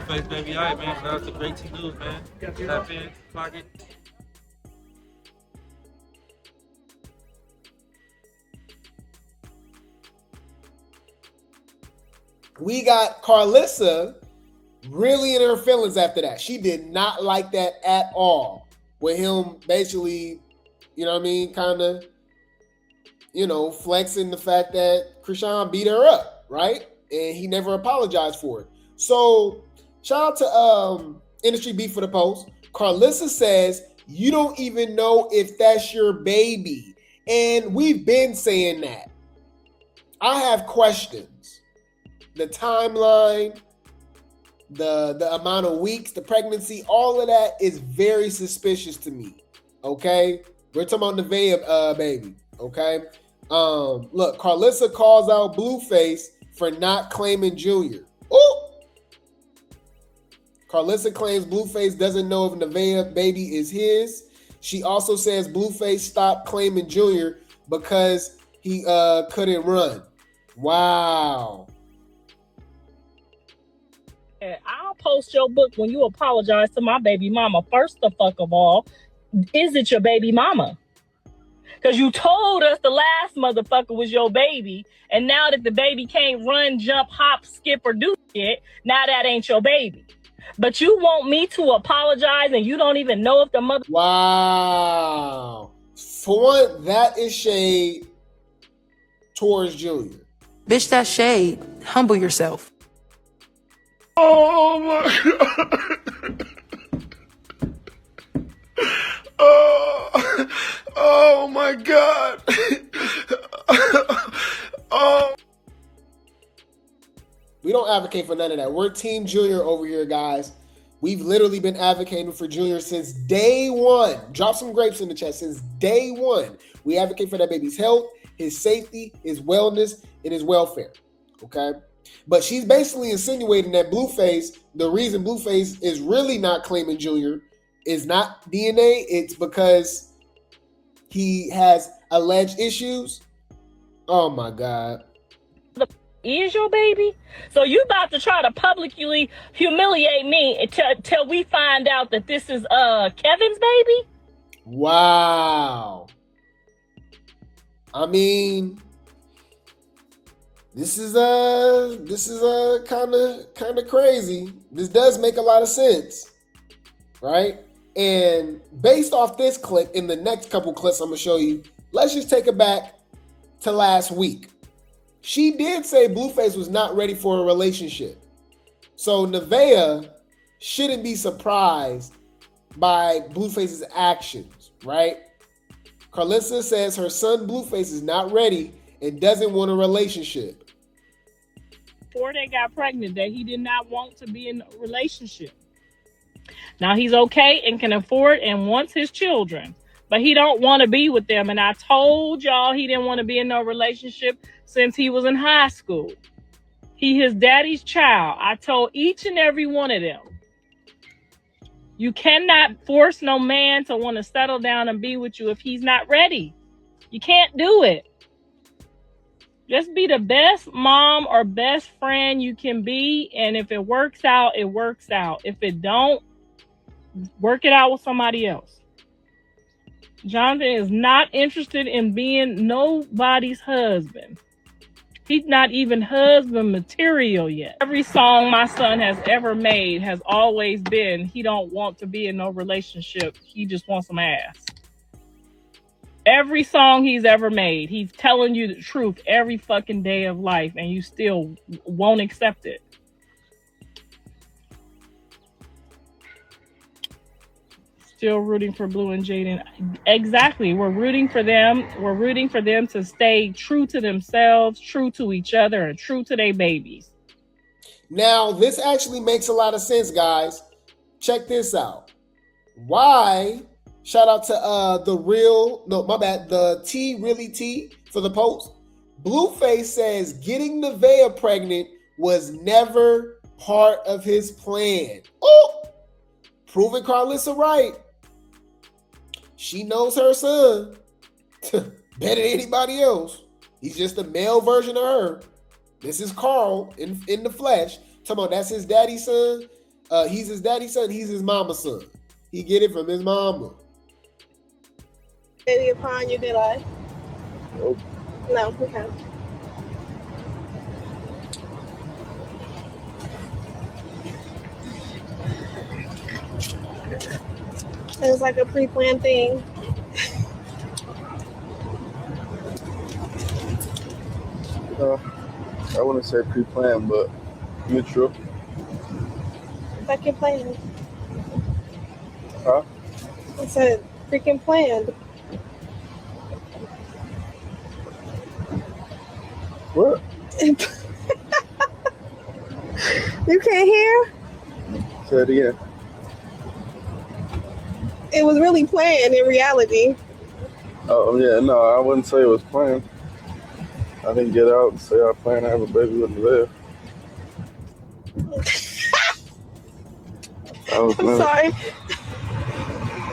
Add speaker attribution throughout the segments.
Speaker 1: Blueface, baby. All right, man. Shout out to Grape Tea News, man. Tap in, clock it.
Speaker 2: We got Karlissa really in her feelings after that. She did not like that at all. With him basically, you know what I mean, kind of, you know, flexing the fact that Chrisean beat her up, right? And he never apologized for it. So shout out to Industry Beef for the Post. Karlissa says, you don't even know if that's your baby. And we've been saying that. I have questions. The timeline, the amount of weeks, the pregnancy, all of that is very suspicious to me. Okay? We're talking about Neveah baby. Okay? Look, Karlissa calls out Blueface for not claiming Junior. Ooh! Karlissa claims Blueface doesn't know if Neveah baby is his. She also says Blueface stopped claiming Junior because he couldn't run. Wow.
Speaker 3: I'll post your book when you apologize to my baby mama. First the fuck of all, is it your baby mama? Because you told us the last motherfucker was your baby, and now that the baby can't run, jump, hop, skip, or do shit, now that ain't your baby. But you want me to apologize and you don't even know if the mother...
Speaker 2: Wow. For one, that is shade towards Junior.
Speaker 4: Bitch, that's shade. Humble yourself.
Speaker 5: Oh my God. Oh my God. Oh.
Speaker 2: We don't advocate for none of that. We're Team Junior over here, guys. We've literally been advocating for Junior since day one. Drop some grapes in the chat. Since day one, we advocate for that baby's health, his safety, his wellness, and his welfare. Okay? But she's basically insinuating that Blueface, the reason Blueface is really not claiming Junior is not DNA. It's because he has alleged issues. Oh my God.
Speaker 3: Is your baby? So you about to try to publicly humiliate me until we find out that this is Kevin's baby?
Speaker 2: Wow. I mean, this is kind of crazy. This does make a lot of sense, right? And based off this clip, in the next couple clips I'm gonna show you, let's just take it back to last week. She did say Blueface was not ready for a relationship. So Neveah shouldn't be surprised by Blueface's actions, right? Karlissa says her son Blueface is not ready and doesn't want a relationship.
Speaker 3: Before they got pregnant, that he did not want to be in a relationship. Now he's okay and can afford and wants his children, but he don't want to be with them. And I told y'all he didn't want to be in no relationship since he was in high school. He his daddy's child. I told each and every one of them. You cannot force no man to want to settle down and be with you if he's not ready. You can't do it. Just be the best mom or best friend you can be. And if it works out, it works out. If it don't, work it out with somebody else. Jonathan is not interested in being nobody's husband. He's not even husband material yet. Every song my son has ever made has always been, he don't want to be in no relationship. He just wants some ass. Every song he's ever made, he's telling you the truth every fucking day of life, and you still won't accept it. Still rooting for Blue and Jaden. Exactly. We're rooting for them. We're rooting for them to stay true to themselves, true to each other, and true to their babies.
Speaker 2: Now, this actually makes a lot of sense, guys. Check this out. Why? Shout out to the Tea Really Tea for the post. Blueface says getting Neveah pregnant was never part of his plan. Oh, proving Karlissa right. She knows her son better than anybody else. He's just a male version of her. This is Carl in the flesh. Talking about that's his daddy's son. He's his daddy's son. He's his mama's son. He get it from his mama.
Speaker 6: Baby upon you, did I?
Speaker 5: Nope.
Speaker 6: No, okay. It was like a pre-planned thing.
Speaker 5: I wouldn't say pre-planned, but neutral.
Speaker 6: Like your plan.
Speaker 5: Huh?
Speaker 6: I said freaking planned.
Speaker 5: What?
Speaker 6: You can't hear?
Speaker 5: Say it again.
Speaker 6: It was really planned in reality.
Speaker 5: Oh, yeah, no, I wouldn't say it was planned. I didn't get out and say I plan to have a baby with Neveah.
Speaker 6: I'm sorry.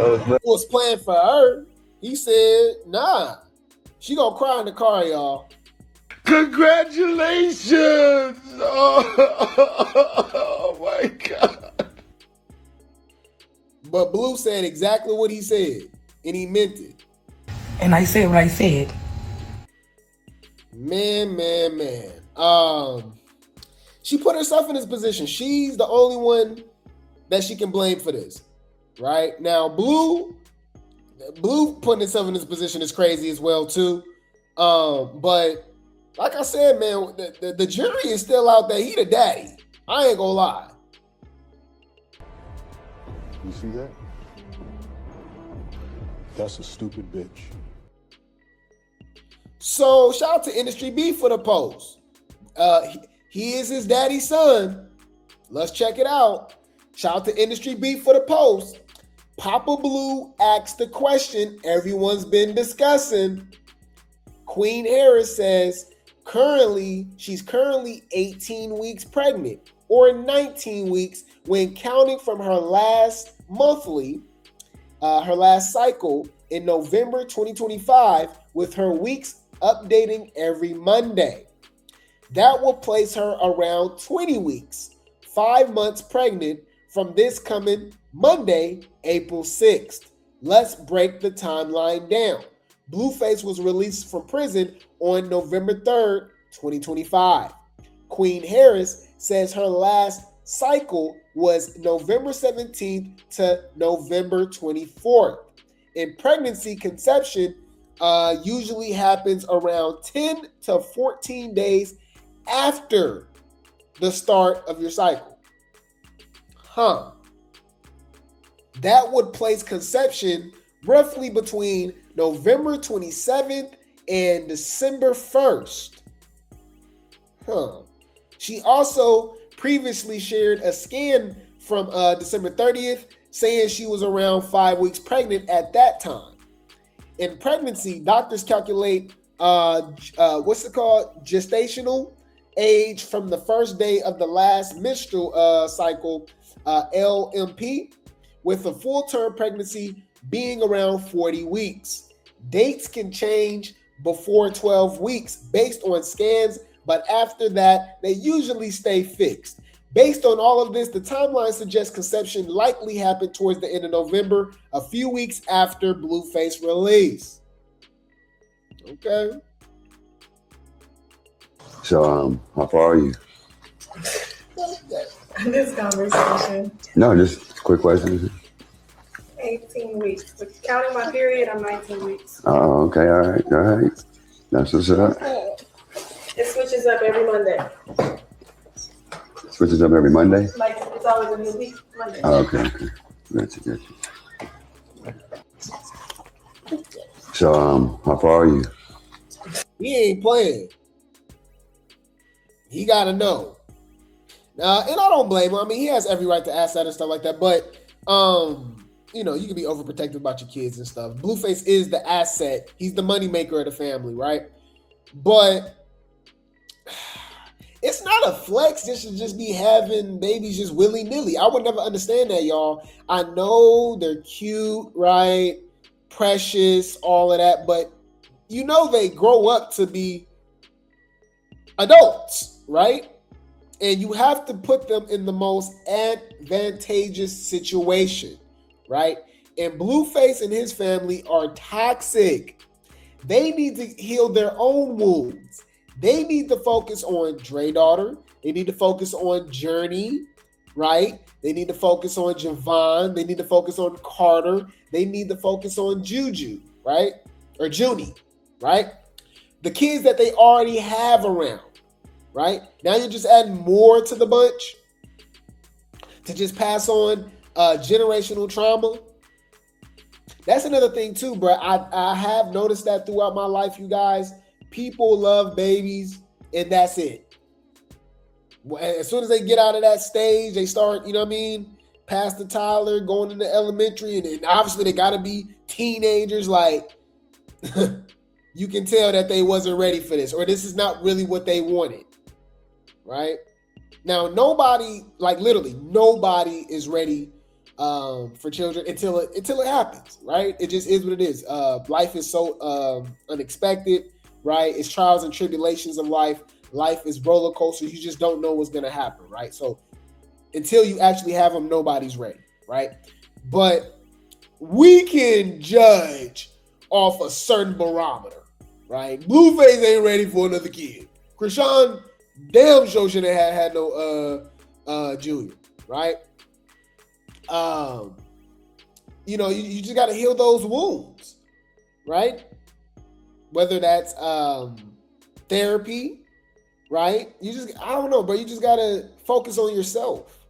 Speaker 2: It was planned for her. He said, nah. She gonna cry in the car, y'all.
Speaker 5: Congratulations! Oh my God.
Speaker 2: But Blue said exactly what he said, and he meant it.
Speaker 4: And I said what I said.
Speaker 2: Man. She put herself in this position. She's the only one that she can blame for this, right? Now, Blue putting himself in this position is crazy as well too. But like I said, man, the jury is still out there. He the daddy. I ain't gonna lie.
Speaker 7: You see that? That's a stupid bitch.
Speaker 2: So shout out to Industry B for the post. He is his daddy's son. Let's check it out. Shout out to Industry B for the post. Papa Blue asked the question everyone's been discussing. Queen Harris says she's currently 18 weeks pregnant, or 19 weeks when counting from her last cycle in November 2025, with her weeks updating every Monday. That will place her around 20 weeks, 5 months pregnant from this coming Monday, April 6th. Let's break the timeline down. Blueface was released from prison on November 3rd, 2025. Queen Harris says her last cycle was November 17th to November 24th. In pregnancy, conception usually happens around 10 to 14 days after the start of your cycle. That would place conception roughly between November 27th and December 1st. She also previously shared a scan from December 30th saying she was around 5 weeks pregnant at that time. In pregnancy, doctors calculate gestational age from the first day of the last menstrual cycle, LMP, with a full-term pregnancy being around 40 weeks. Dates can change before 12 weeks based on scans, but after that, they usually stay fixed. Based on all of this, the timeline suggests conception likely happened towards the end of November, a few weeks after Blueface release. Okay.
Speaker 8: So, how far are you?
Speaker 6: This conversation.
Speaker 8: No, just a quick question.
Speaker 6: 18 weeks. But counting my period, I'm 19 weeks.
Speaker 8: Oh, okay, all right. That's what's up.
Speaker 6: It switches up every Monday.
Speaker 8: Switches up every Monday?
Speaker 6: Like, it's always a new week, Monday.
Speaker 8: Oh, okay. Gotcha. So, how far are you?
Speaker 2: He ain't playing. He got to know. And I don't blame him. I mean, he has every right to ask that and stuff like that. But, you can be overprotective about your kids and stuff. Blueface is the asset. He's the moneymaker of the family, right? But it's not a flex just to just be having babies just willy-nilly. I would never understand that, y'all. I know they're cute, right? Precious, all of that. But they grow up to be adults, right? And you have to put them in the most advantageous situation, right? And Blueface and his family are toxic. They need to heal their own wounds. They need to focus on Dre daughter. They need to focus on Journey, right? They need to focus on Javon. They need to focus on Carter. They need to focus on Juju, right? Or Junie, right? The kids that they already have around, right? Now you're just adding more to the bunch to just pass on generational trauma. That's another thing too, bro. I have noticed that throughout my life, you guys. People love babies, and that's it. As soon as they get out of that stage, they start, you know what I mean, past the toddler, going into elementary, and obviously they got to be teenagers. Like, you can tell that they wasn't ready for this, or this is not really what they wanted, right? Now, nobody, like literally, nobody is ready for children until it happens, right? It just is what it is. Life is so unexpected, right? It's trials and tribulations of life. Life is roller coaster. You just don't know what's going to happen, right? So until you actually have them, nobody's ready, right? But we can judge off a certain barometer, right? Blueface ain't ready for another kid. Chrisean damn sure shouldn't have had no junior, right? You know, you just got to heal those wounds, right? Whether that's therapy, right? I don't know, but you just got to focus on yourself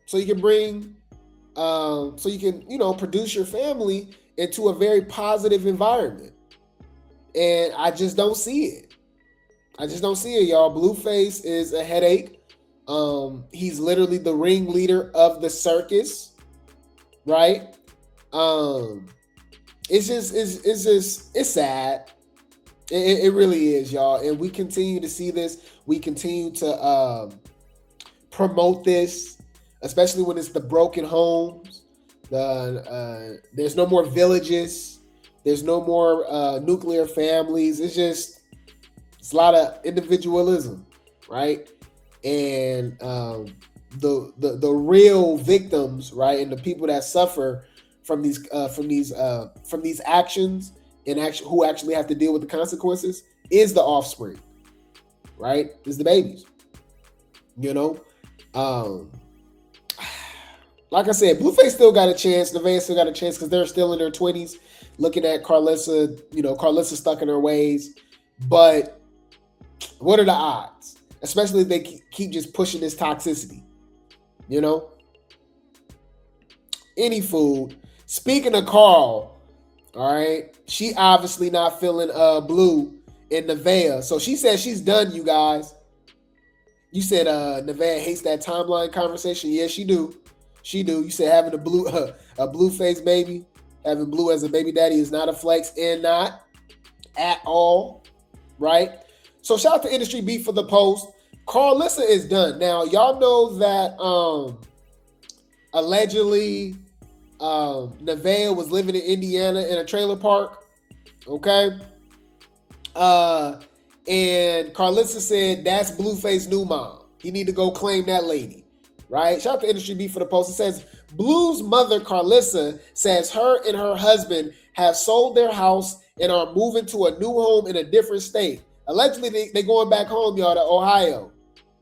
Speaker 2: so you can bring, you know, produce your family into a very positive environment. And I just don't see it. Y'all. Blueface is a headache. He's literally the ringleader of the circus, right? It's sad. It really is, y'all. And we continue to see this. We continue to promote this, especially when it's the broken homes. There's no more villages. There's no more nuclear families. It's a lot of individualism, right? And the real victims, right, and the people that suffer from these actions and who actually have to deal with the consequences is the offspring, right? Is the babies, you know. Like I said, Blueface still got a chance. Neveah still got a chance because they're still in their 20s. Looking at Karlissa, you know, Karlissa stuck in her ways, but what are the odds? Especially if they keep just pushing this toxicity, you know? Any food. Speaking of Carl, all right, she obviously not feeling Blue and Neveah. So she said she's done, you guys. You said Neveah hates that timeline conversation. Yeah, she do. You said having a Blueface baby, having Blue as a baby daddy is not a flex, and not at all, right? So shout out to Industry Beat for the post. Karlissa is done. Now, y'all know that allegedly Neveah was living in Indiana in a trailer park, okay? And Karlissa said that's Blueface's new mom. He need to go claim that lady, right? Shout out to Industry Beat for the post. It says, Blue's mother, Karlissa, says her and her husband have sold their house and are moving to a new home in a different state. Allegedly, they going back home, y'all, to Ohio.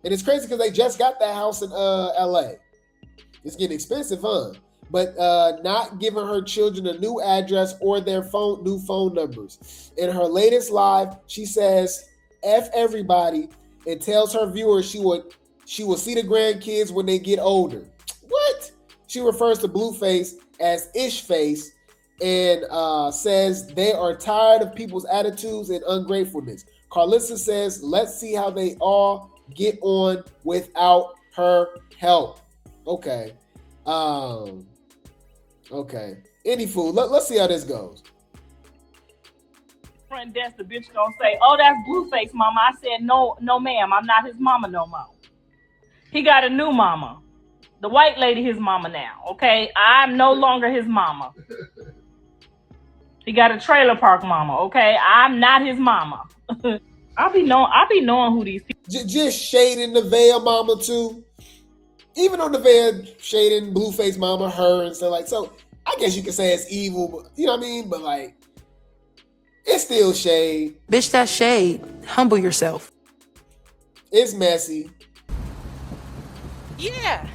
Speaker 2: And it's crazy because they just got that house in LA. It's getting expensive, huh? But not giving her children a new address or their new phone numbers. In her latest live, she says, F everybody, and tells her viewers she will see the grandkids when they get older. What? She refers to Blueface as Ishface and says they are tired of people's attitudes and ungratefulness. Karlissa says, let's see how they all get on without her help. Okay. Okay. Any food. Let's see how this goes.
Speaker 3: Friend, that's the bitch gonna say, oh, that's Blueface mama. I said, no, ma'am, I'm not his mama no more. He got a new mama. The white lady his mama now, okay? I'm no longer his mama. He got a trailer park mama, okay? I'm not his mama. I be knowing who these people.
Speaker 2: Just shading Neveah mama too. Even though Neveah shading Blueface mama, her and stuff like so. I guess you could say it's evil, but you know what I mean. But like, it's still shade.
Speaker 4: Bitch, that's shade. Humble yourself.
Speaker 2: It's messy.
Speaker 9: Yeah.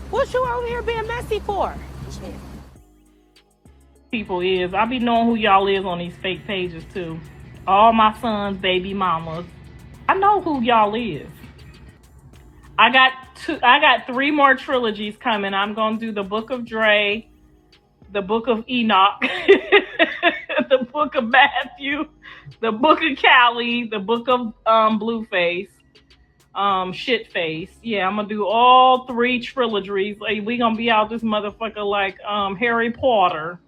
Speaker 9: What you over here being messy for?
Speaker 3: People is. I be knowing who y'all is on these fake pages too. All my sons' baby mamas. I know who y'all is. I got 3 more trilogies coming. I'm gonna do the Book of Dre, the Book of Enoch, the Book of Matthew, the Book of Cali, the Book of Blueface, Shitface. Yeah, I'm gonna do all 3 trilogies. Like, we gonna be out this motherfucker like Harry Potter.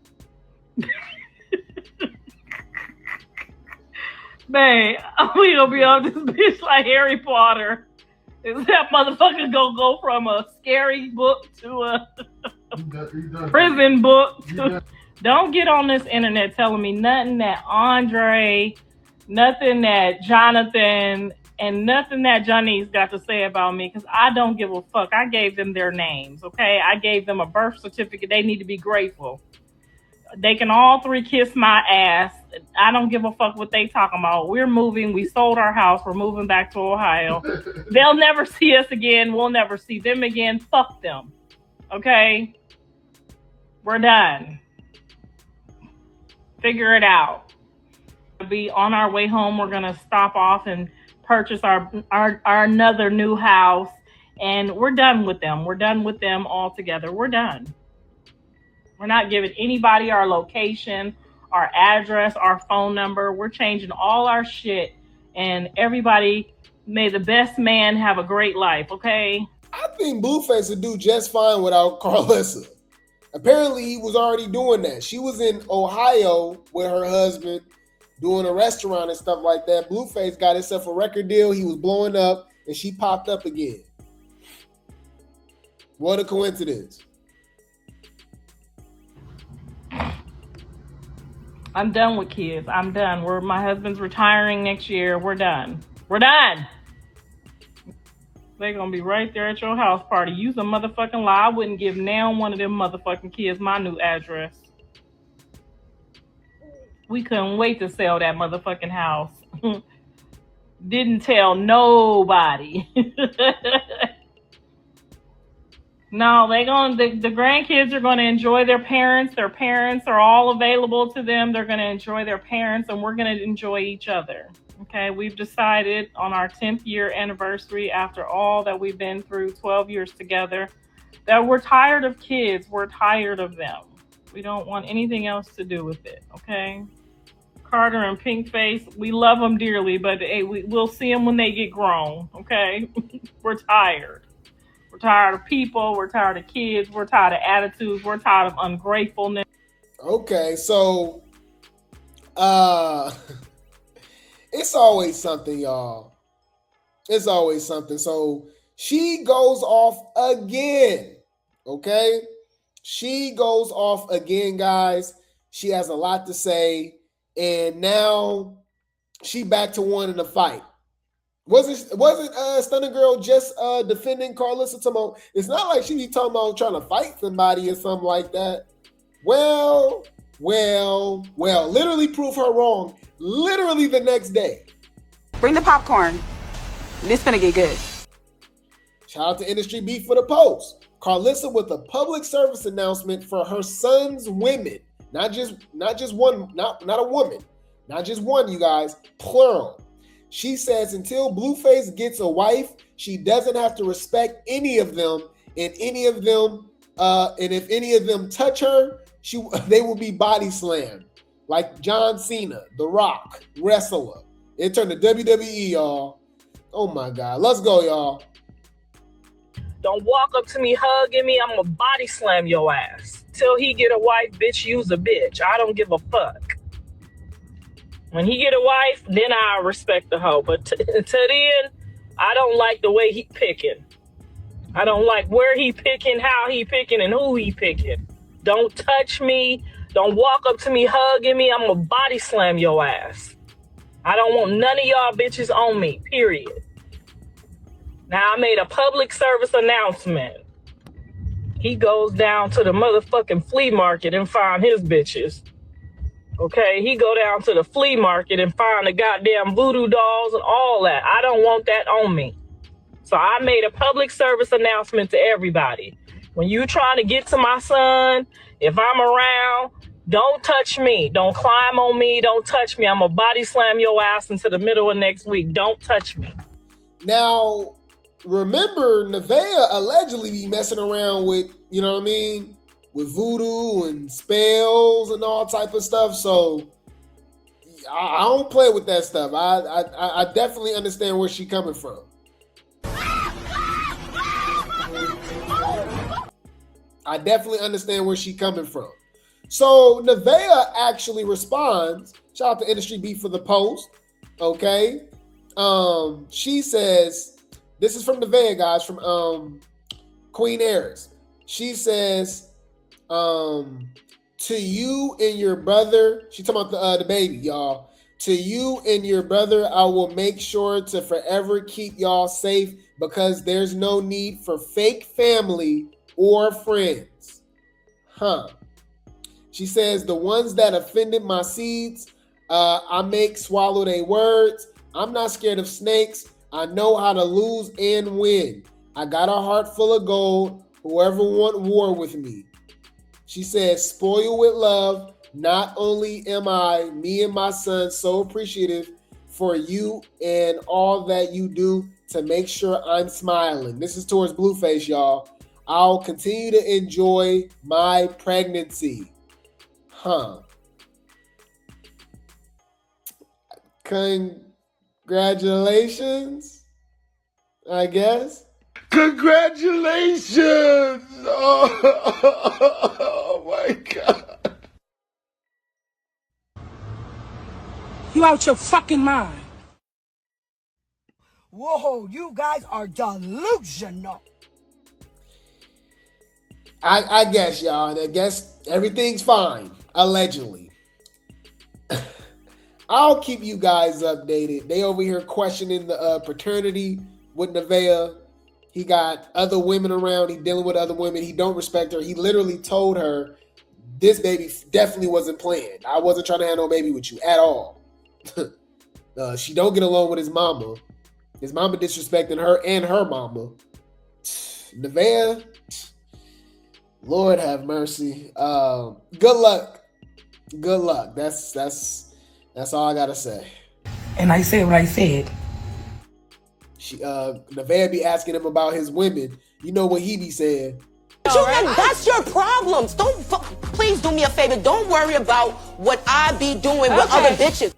Speaker 3: Man, we gonna be on this bitch like Harry Potter. Is that motherfucker gonna go from a scary book to a prison book? Don't get on this internet telling me nothing that Andre, nothing that Jonathan, and nothing that Johnny's got to say about me, because I don't give a fuck. I gave them their names, okay? I gave them a birth certificate. They need to be grateful. They can all 3 kiss my ass. I don't give a fuck what they talking about. We're moving. We sold our house. We're moving back to Ohio. They'll never see us again. We'll never see them again. Fuck them. Okay? We're done. Figure it out. We'll be on our way home. We're going to stop off and purchase our another new house. And we're done with them. We're done with them altogether. We're done. We're not giving anybody our location, our address, our phone number. We're changing all our shit. And everybody, may the best man have a great life, okay?
Speaker 2: I think Blueface would do just fine without Karlissa. Apparently, he was already doing that. She was in Ohio with her husband doing a restaurant and stuff like that. Blueface got himself a record deal. He was blowing up, and she popped up again. What a coincidence.
Speaker 3: I'm done with kids. I'm done. My husband's retiring next year. We're done. We're done. They're going to be right there at your house party. Use a motherfucking lie. I wouldn't give now one of them motherfucking kids my new address. We couldn't wait to sell that motherfucking house. Didn't tell nobody. No, the grandkids are going to enjoy their parents. Their parents are all available to them. They're going to enjoy their parents, and we're going to enjoy each other. Okay, we've decided on our 10th year anniversary, after all that we've been through, 12 years together, that we're tired of kids. We're tired of them. We don't want anything else to do with it. Okay, Carter and Pinkface, we love them dearly, but hey, we'll see them when they get grown. Okay, we're tired. We're tired of people. We're tired of kids. We're tired of attitudes. We're tired of ungratefulness.
Speaker 2: Okay, so it's always something, y'all. It's always something. So she goes off again. Okay? She goes off again, guys. She has a lot to say. And now she back to wanting to fight. Wasn't Stunning Girl just defending Karlissa? It's not like she be talking about trying to fight somebody or something like that. Well, literally prove her wrong. Literally the next day.
Speaker 9: Bring the popcorn. This finna get good.
Speaker 2: Shout out to Industry Beef for the post. Karlissa with a public service announcement for her son's women. Not just one, not a woman. Not just one, you guys. Plural. She says until Blueface gets a wife, she doesn't have to respect any of them, and if any of them touch her, they will be body slammed. Like John Cena, The Rock, wrestler. It turned to WWE, y'all. Oh my God. Let's go, y'all.
Speaker 3: Don't walk up to me hugging me. I'm gonna body slam your ass. Till he get a wife, bitch, use a bitch. I don't give a fuck. When he get a wife, then I respect the hoe. But till then, I don't like the way he picking. I don't like where he picking, how he picking, and who he picking. Don't touch me. Don't walk up to me hugging me. I'm gonna body slam your ass. I don't want none of y'all bitches on me, period. Now, I made a public service announcement. He goes down to the motherfucking flea market and find his bitches. Okay, he go down to the flea market and find the goddamn voodoo dolls and all that. I don't want that on me. So I made a public service announcement to everybody. When you trying to get to my son, if I'm around, don't touch me. Don't climb on me. Don't touch me. I'm gonna body slam your ass into the middle of next week. Don't touch me.
Speaker 2: Now, remember, Neveah allegedly be messing around with, you know what I mean, with voodoo and spells and all type of stuff. So I don't play with that stuff. I definitely understand where she coming from. I definitely understand where she coming from. So Neveah actually responds. Shout out to Industry Beef for the post. Okay. She says, this is from Neveah, guys, from Queen Eris. She says, to you and your brother, she talking about the baby, y'all. To you and your brother, I will make sure to forever keep y'all safe because there's no need for fake family or friends. She says, the ones that offended my seeds, I make swallow their words. I'm not scared of snakes. I know how to lose and win. I got a heart full of gold. Whoever want war with me. She says, spoil with love. Not only am I, me and my son, so appreciative for you and all that you do to make sure I'm smiling. This is towards Blueface, y'all. I'll continue to enjoy my pregnancy. Congratulations, I guess.
Speaker 5: Congratulations! Oh my God.
Speaker 9: You out your fucking mind.
Speaker 10: Whoa, you guys are delusional.
Speaker 2: I guess, y'all. I guess everything's fine, allegedly. I'll keep you guys updated. They over here questioning the paternity with Neveah. He got other women around. He dealing with other women. He don't respect her. He literally told her, this baby definitely wasn't planned. I wasn't trying to have no baby with you at all. She don't get along with his mama. His mama disrespecting her and her mama. Neveah, Lord have mercy. Good luck. Good luck. That's all I gotta say.
Speaker 9: And I said what I said.
Speaker 2: Neveah be asking him about his women. You know what he be saying?
Speaker 10: That's your problems. Please do me a favor. Don't worry about what I be doing with other bitches.